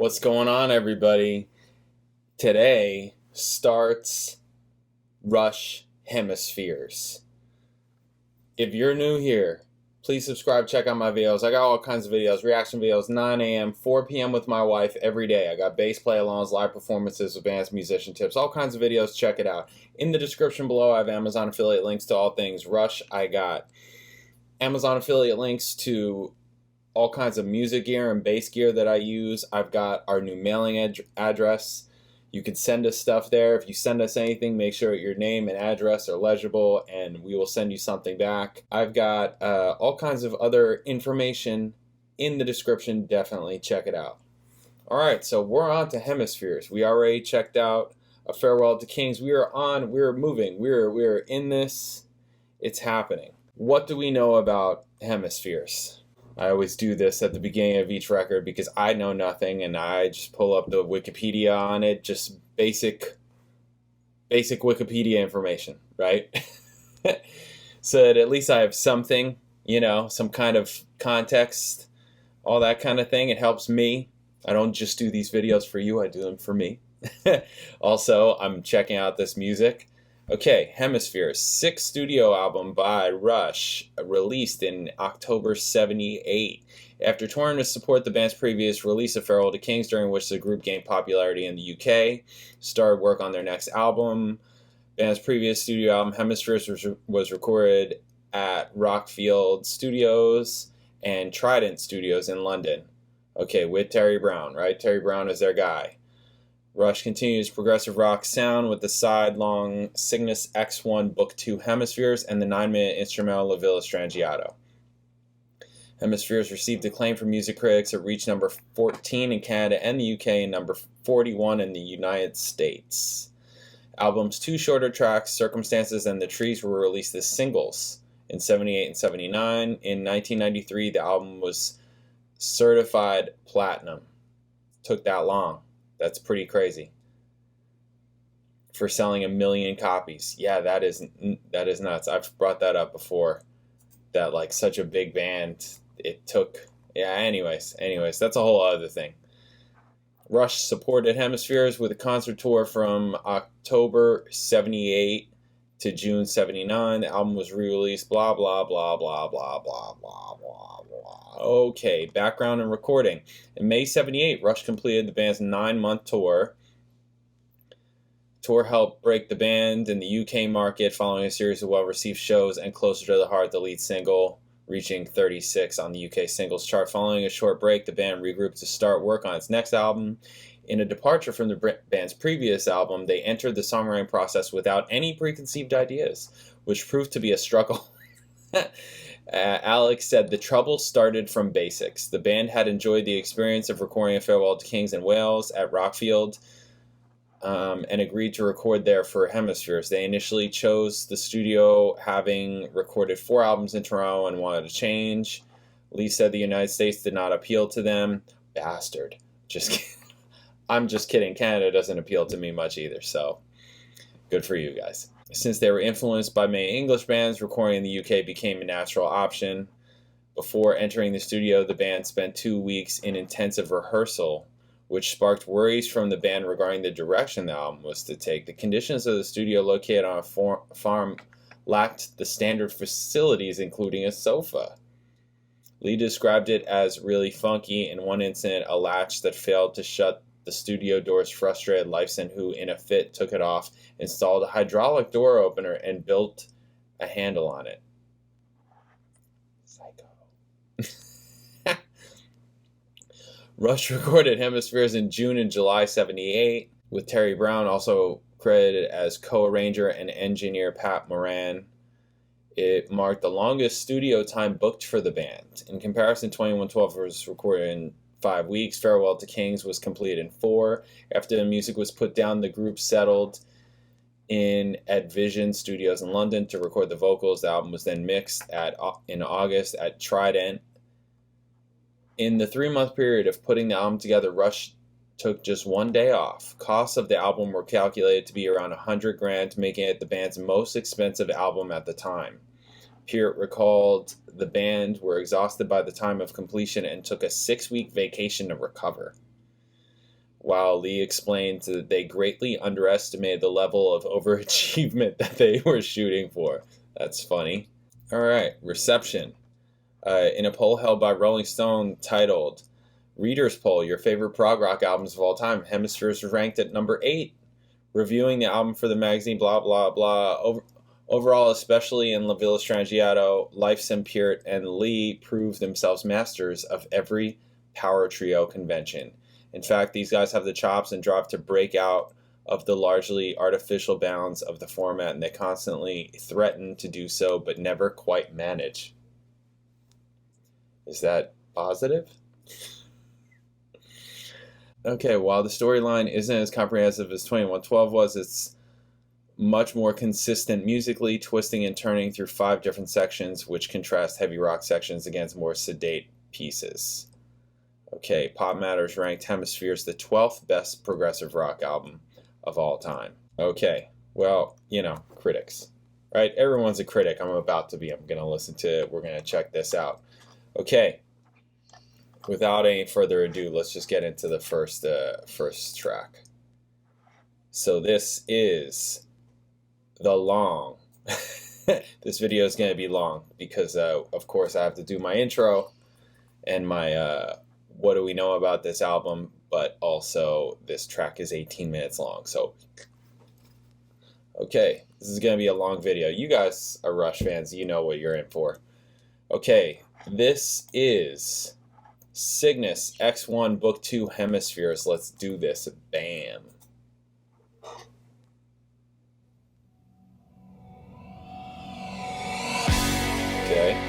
What's going on, everybody? Today starts Rush Hemispheres. If you're new here, please subscribe, check out my videos. I got all kinds of videos, reaction videos, 9 a.m., 4 p.m. with my wife every day. I got bass play-alongs, live performances, advanced musician tips, all kinds of videos. Check it out. In the description below, I have Amazon affiliate links to all things Rush. I got Amazon affiliate links to all kinds of music gear and bass gear that I use. I've got our new mailing address. You can send us stuff there. If you send us anything, make sure your name and address are legible and we will send you something back. I've got all kinds of other information in the description. Definitely check it out. Alright, so we're on to Hemispheres. We already checked out A Farewell to Kings. We're moving. We're in this. It's happening. What do we know about Hemispheres? I always do this at the beginning of each record because I know nothing and I just pull up the Wikipedia on it, just basic Wikipedia information, right? So that at least I have something, some kind of context, all that kind of thing. It helps me. I don't just do these videos for you, I do them for me. Also, I'm checking out this music. Okay, Hemispheres, 6th studio album by Rush, released in October 78. After touring to support the band's previous release of Farewell to Kings, during which the group gained popularity in the UK, started work on their next album. Band's previous studio album, Hemispheres, was recorded at Rockfield Studios and Trident Studios in London. Okay, with Terry Brown, right? Terry Brown is their guy. Rush continues progressive rock sound with the side-long Cygnus X1 Book2 HEMISPHERES and the 9-minute instrumental La Villa Strangiato. Hemispheres received acclaim from music critics. It reached number 14 in Canada and the UK and number 41 in the United States. Album's 2 shorter tracks, Circumstances and The Trees, were released as singles in 78 and 79. In 1993, the album was certified platinum. Took that long. That's pretty crazy. For selling 1 million copies. Yeah, that is nuts. I've brought that up before. That like such a big band, it took. Yeah, anyways, that's a whole other thing. Rush supported Hemispheres with a concert tour from October 78 to June 79. The album was re-released, blah, blah, blah, blah, blah, blah, blah, blah, blah. Okay, background and recording. In May 78, Rush completed the band's 9-month tour. Tour helped break the band in the UK market following a series of well-received shows and Closer to the Heart, the lead single, reaching 36 on the UK singles chart. Following a short break, the band regrouped to start work on its next album. In a departure from the band's previous album, they entered the songwriting process without any preconceived ideas, which proved to be a struggle. Alex said, "The trouble started from basics. The band had enjoyed the experience of recording A Farewell to Kings in Wales at Rockfield and agreed to record there for Hemispheres. They initially chose the studio, having recorded 4 albums in Toronto, and wanted to change. Lee said the United States did not appeal to them." Bastard. Just kidding. I'm just kidding. Canada doesn't appeal to me much either, so good for you guys. Since they were influenced by many English bands, recording in the UK became a natural option. Before entering the studio, the band spent 2 weeks in intensive rehearsal, which sparked worries from the band regarding the direction the album was to take. The conditions of the studio, located on a farm, lacked the standard facilities, including a sofa. Lee described it as really funky. In one incident, a latch that failed to shut the studio doors frustrated Lifeson, who, in a fit, took it off, installed a hydraulic door opener, and built a handle on it. Psycho. Rush recorded Hemispheres in June and July 78, with Terry Brown also credited as co-arranger and engineer Pat Moran. It marked the longest studio time booked for the band. In comparison, 2112 was recorded in 5 weeks. Farewell to Kings was completed in 4. After the music was put down, the group settled in at Vision Studios in London to record the vocals. The album was then mixed in August at Trident. In the 3-month period of putting the album together, Rush took just 1 day off. Costs of the album were calculated to be around $100,000, making it the band's most expensive album at the time. Peart recalled the band were exhausted by the time of completion and took a 6-week vacation to recover. while Lee explained that they greatly underestimated the level of overachievement that they were shooting for. That's funny. All right, reception. In a poll held by Rolling Stone titled Readers Poll, Your Favorite Prog Rock Albums of All Time, Hemispheres was ranked at number 8. Reviewing the album for the magazine, blah, blah, blah. Overall, especially in La Villa Strangiato, Lifeson, Peart, and Lee proved themselves masters of every power trio convention. In fact, these guys have the chops and drive to break out of the largely artificial bounds of the format, and they constantly threaten to do so, but never quite manage. Is that positive? Okay, while the storyline isn't as comprehensive as 2112 was, it's much more consistent musically, twisting and turning through 5 different sections, which contrast heavy rock sections against more sedate pieces. Okay, Pop Matters ranked Hemispheres the 12th best progressive rock album of all time. Okay, well, you know, critics, right? Everyone's a critic. I'm going to listen to it. We're going to check this out. Okay, without any further ado, let's just get into the first track. So this is The Long. This video is going to be long because, of course, I have to do my intro and my what do we know about this album, but also this track is 18 minutes long. So, okay, this is going to be a long video. You guys are Rush fans. You know what you're in for. Okay, this is Cygnus X1 Book 2 Hemispheres. Let's do this. Bam. Okay.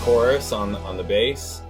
Chorus on the bass.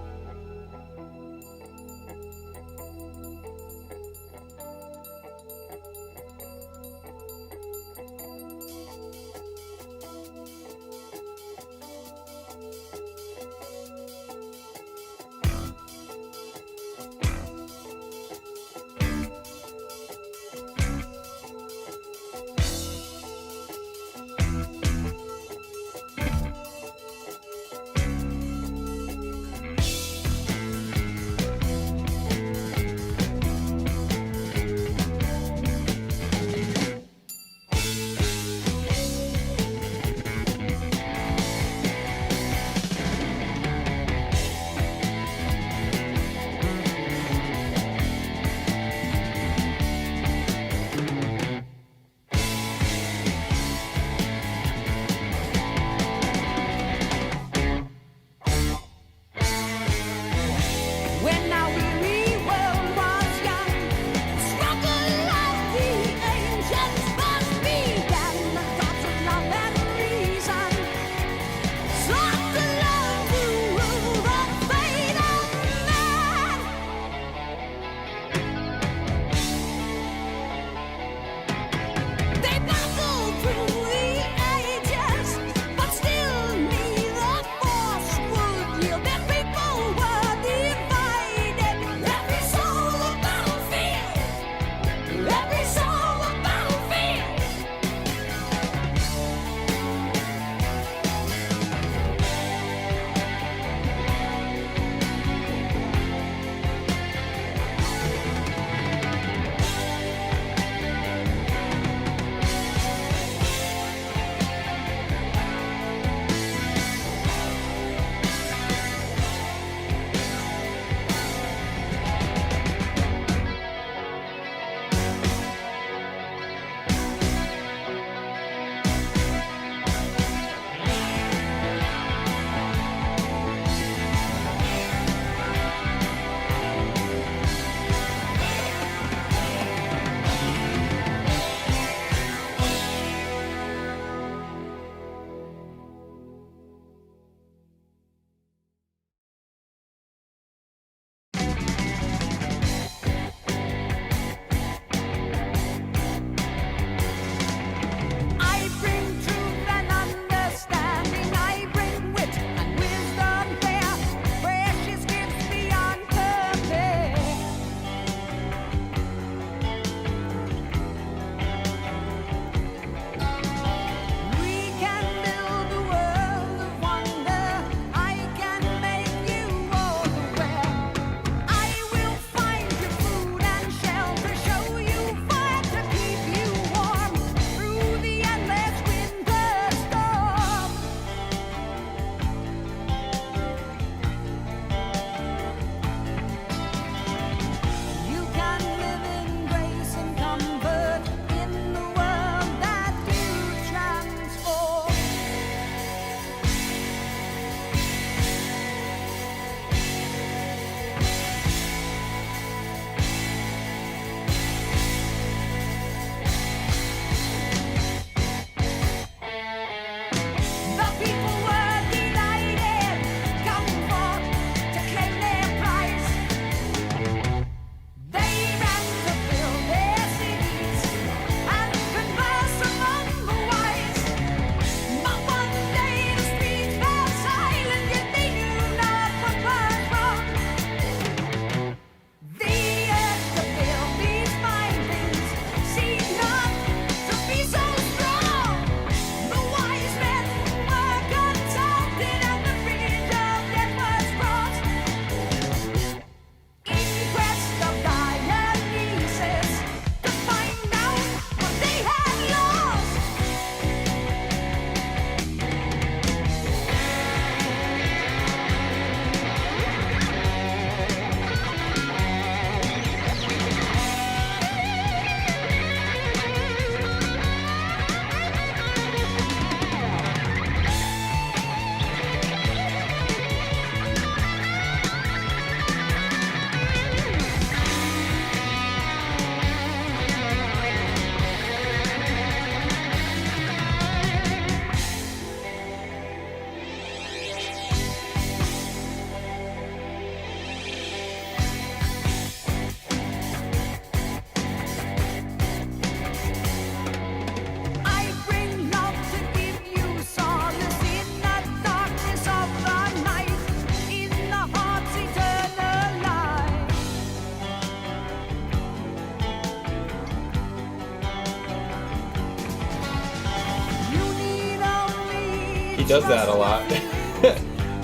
does that a lot.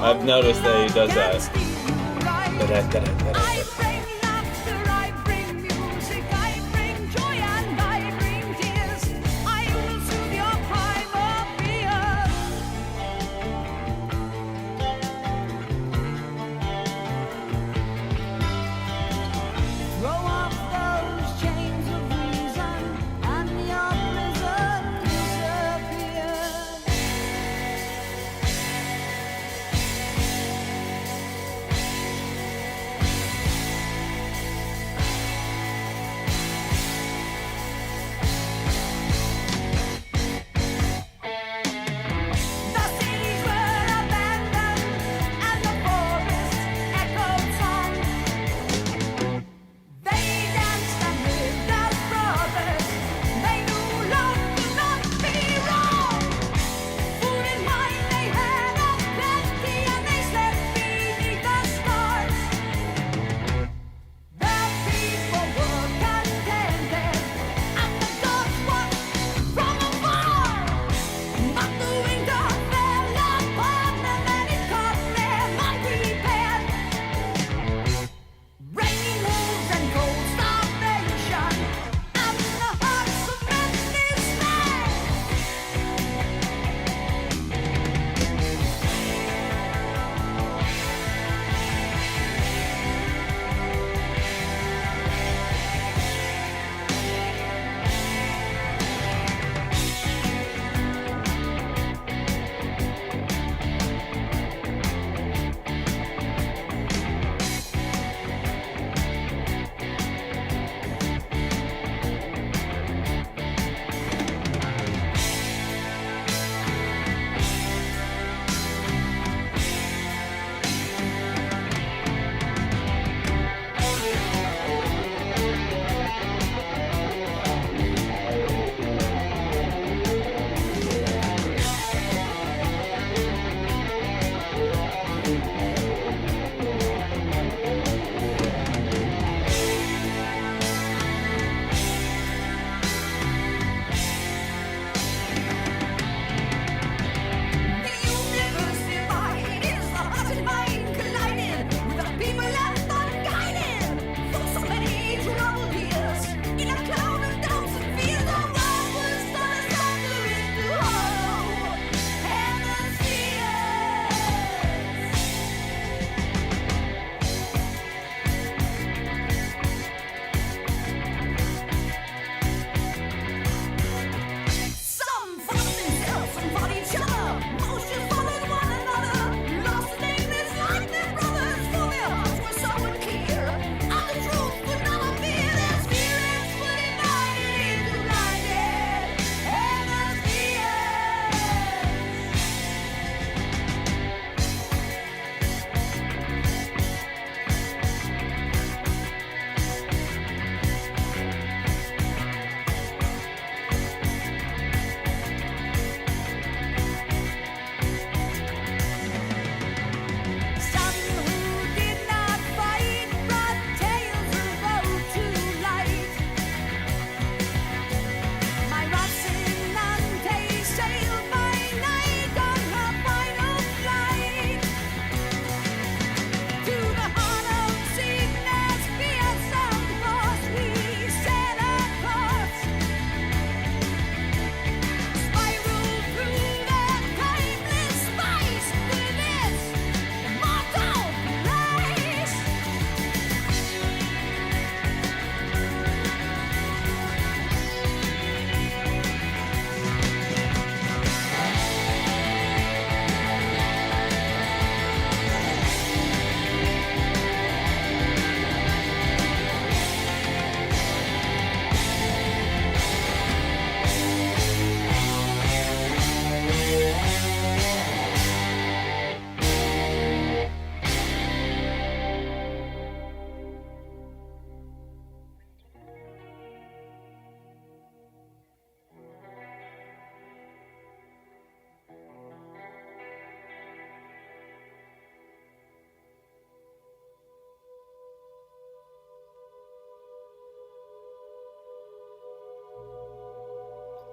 I've noticed that he does that.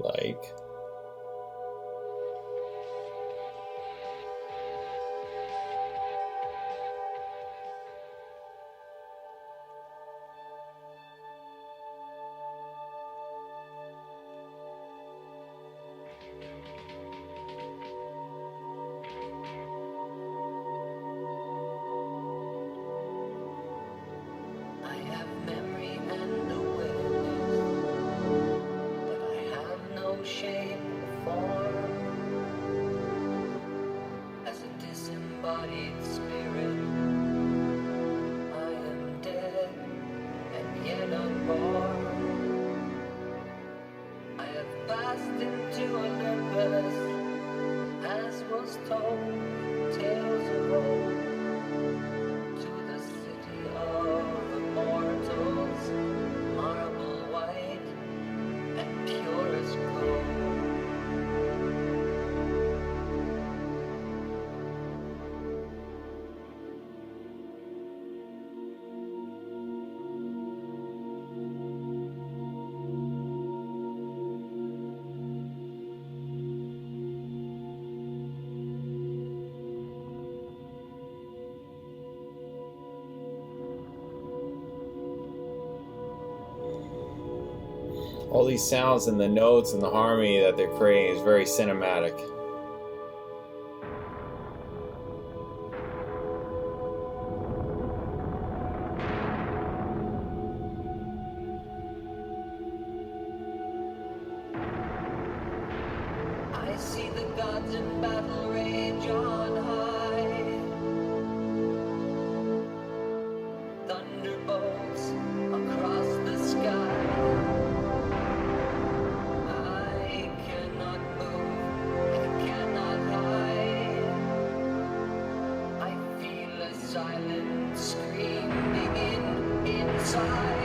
like. and awareness that I have no shape or form. As a disembodied spirit, I am dead and yet unborn. I have passed into Olympus, as was told, tales of old, to the city of immortals, marble white and pure as gold. All these sounds and the notes and the harmony that they're creating is very cinematic. I see the gods in battle rage on high. Thunderbolts across the sky. I cannot move, I cannot hide. I feel a silent screaming inside.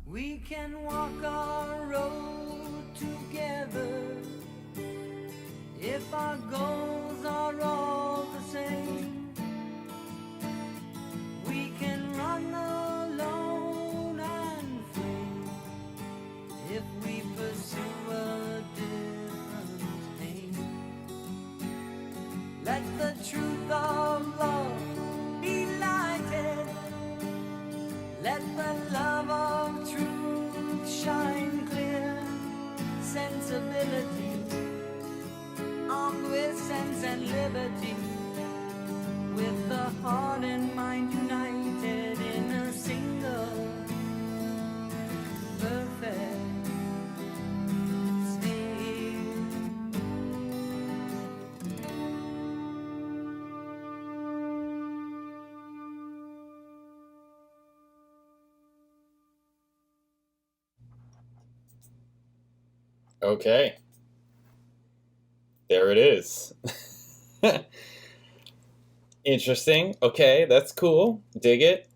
We can walk our road together if our goals are all the same. We can run alone and free if we pursue a different aim. Let the truth of love be lighted. Let the love of truth shine clear. Sensibility, armed with sense and liberty, with the heart and mind united in a single Okay. There it is. Interesting. Okay, that's cool. Dig it.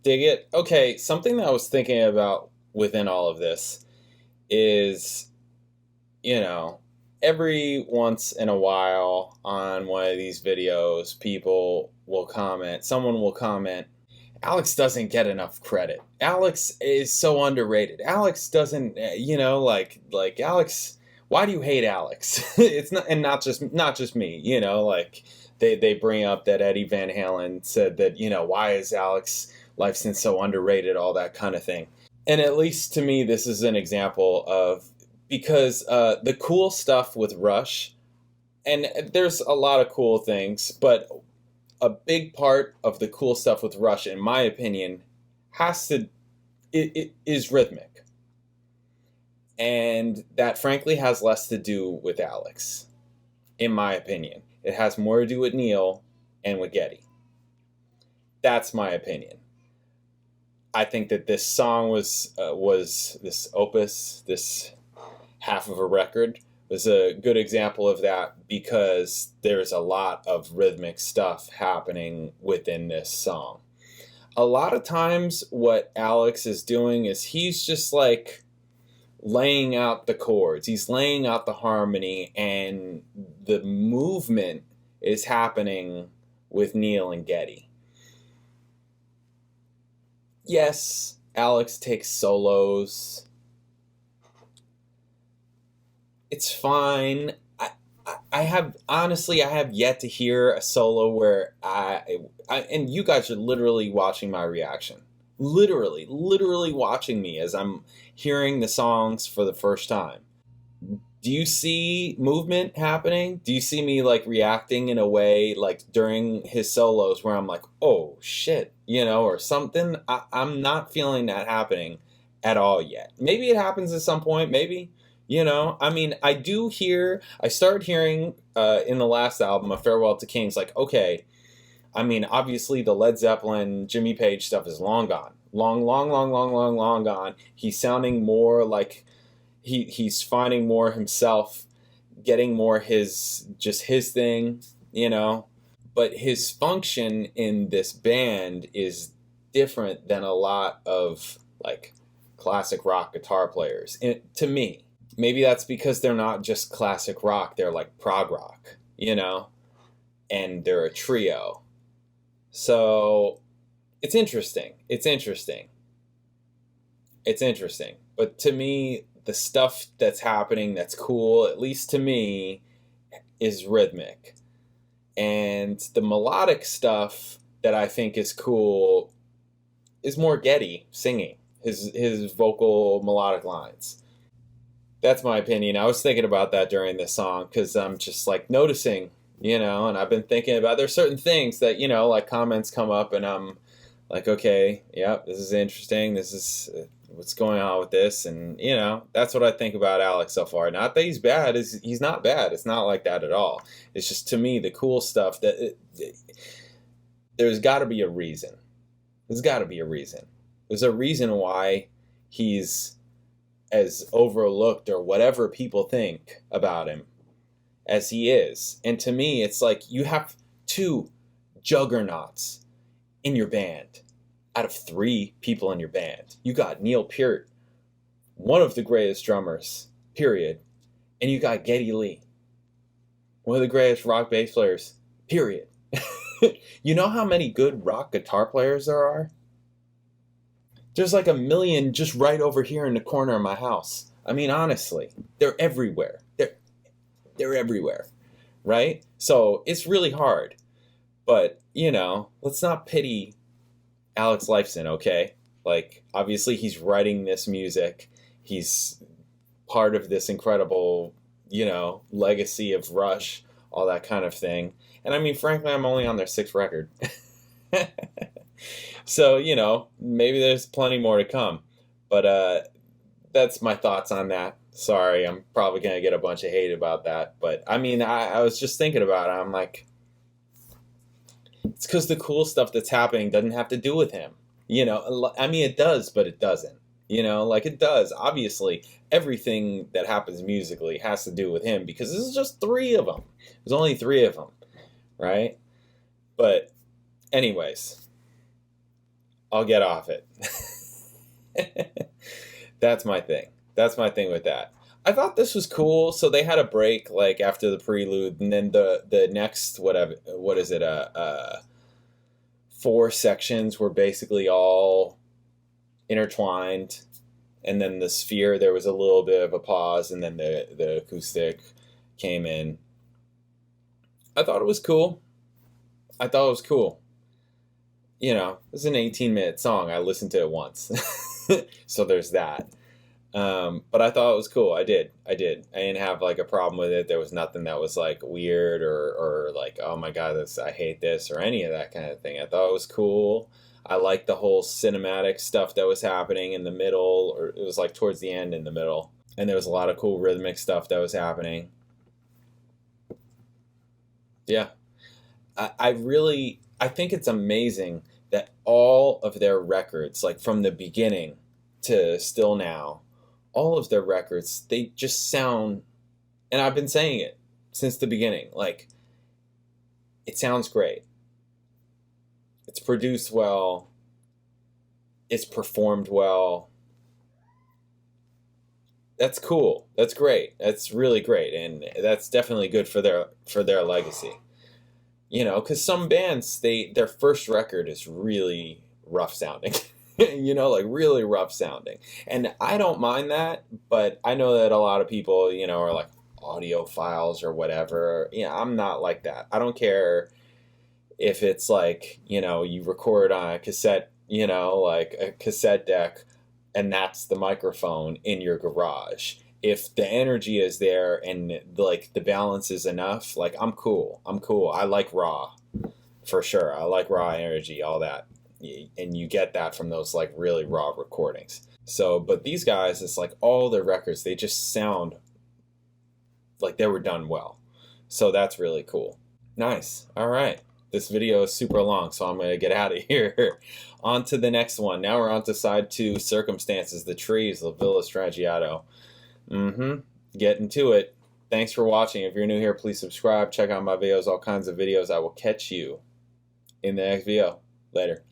Dig it. Okay, something that I was thinking about within all of this is, you know, every once in a while on one of these videos, people will comment, someone will comment, Alex doesn't get enough credit. Alex is so underrated. Alex doesn't, like Alex. Why do you hate Alex? It's not, and not just me. Like they bring up that Eddie Van Halen said that, why is Alex Lifeson so underrated? All that kind of thing. And at least to me, this is an example of, because the cool stuff with Rush, and there's a lot of cool things, but a big part of the cool stuff with Rush, in my opinion, it is rhythmic. And that frankly has less to do with Alex, in my opinion. It has more to do with Neil and with Geddy. That's my opinion. I think that this song was this opus, this half of a record, was a good example of that, because there's a lot of rhythmic stuff happening within this song. A lot of times what Alex is doing is he's just like laying out the chords, he's laying out the harmony, and the movement is happening with Neil and Geddy. Yes, Alex takes solos. It's fine. I have yet to hear a solo where and you guys are literally watching my reaction. Literally watching me as I'm hearing the songs for the first time. Do you see movement happening? Do you see me like reacting in a way like during his solos where I'm like, oh shit, or something? I'm not feeling that happening at all yet. Maybe it happens at some point, maybe. I started hearing in the last album, A Farewell to Kings, like, okay, obviously the Led Zeppelin, Jimmy Page stuff is long gone. Long gone. He's sounding more like he's finding more himself, getting more his thing, But his function in this band is different than a lot of, like, classic rock guitar players, to me. Maybe that's because they're not just classic rock, they're like prog rock, and they're a trio. So it's interesting. But to me, the stuff that's happening that's cool, at least to me, is rhythmic. And the melodic stuff that I think is cool is more Geddy singing, his vocal melodic lines. That's my opinion. I was thinking about that during this song, because I'm just like noticing, and I've been thinking about, there's certain things that, like comments come up and I'm like, okay, yeah, this is interesting. This is what's going on with this. And, that's what I think about Alex so far. Not that he's bad. He's not bad. It's not like that at all. It's just, to me, the cool stuff that there's got to be a reason. There's a reason why he's as overlooked, or whatever people think about him, as he is. And to me, it's like you have two juggernauts in your band out of three people in your band. You got Neil Peart, one of the greatest drummers, period. And you got Geddy Lee, one of the greatest rock bass players, period. You know how many good rock guitar players there are? There's like 1 million just right over here in the corner of my house. Honestly, they're everywhere. They're everywhere, right? So it's really hard. But, let's not pity Alex Lifeson, okay? Like, obviously he's writing this music. He's part of this incredible, legacy of Rush, all that kind of thing. And frankly, I'm only on their 6th record. So, maybe there's plenty more to come. But that's my thoughts on that. Sorry, I'm probably going to get a bunch of hate about that. But, I was just thinking about it. I'm like, it's because the cool stuff that's happening doesn't have to do with him. It does, but it doesn't. You know, like it does. Obviously, everything that happens musically has to do with him because this is just three of them. There's only three of them, right? But, anyways, I'll get off it. That's my thing. That's my thing with that. I thought this was cool. So they had a break like after the prelude, and then the next whatever, what is it? Four sections were basically all intertwined, and then the sphere there was a little bit of a pause, and then the acoustic came in. I thought it was cool. I thought it was cool. You know, it's an 18-minute song. I listened to it once. So there's that. But I thought it was cool. I did. I didn't have like a problem with it. There was nothing that was like weird or like, oh my God, I hate this or any of that kind of thing. I thought it was cool. I liked the whole cinematic stuff that was happening in the middle, or it was like towards the end in the middle. And there was a lot of cool rhythmic stuff that was happening. Yeah. I think it's amazing that all of their records, like from the beginning to still now, all of their records, they just sound, and I've been saying it since the beginning, like, it sounds great. It's produced well. It's performed well. That's cool. That's great. That's really great, and that's definitely good for their legacy. You know, because some bands, their first record is really rough sounding. You know, like really rough sounding. And I don't mind that, but I know that a lot of people, you know, are like audiophiles or whatever. Yeah, I'm not like that. I don't care if it's like, you know, you record on a cassette, you know, like a cassette deck, and that's the microphone in your garage. If the energy is there and like the balance is enough, like I'm cool. I like raw, for sure. I like raw energy, all that. And you get that from those like really raw recordings. So, but these guys, it's like all their records, they just sound like they were done well. So that's really cool. Nice. All right. This video is super long, so I'm going to get out of here. On to the next one. Now we're on to side 2, Circumstances, the Trees, La Villa Strangiato. Getting to it. Thanks for watching. If you're new here, please subscribe. Check out my videos, all kinds of videos. I will catch you in the next video. Later.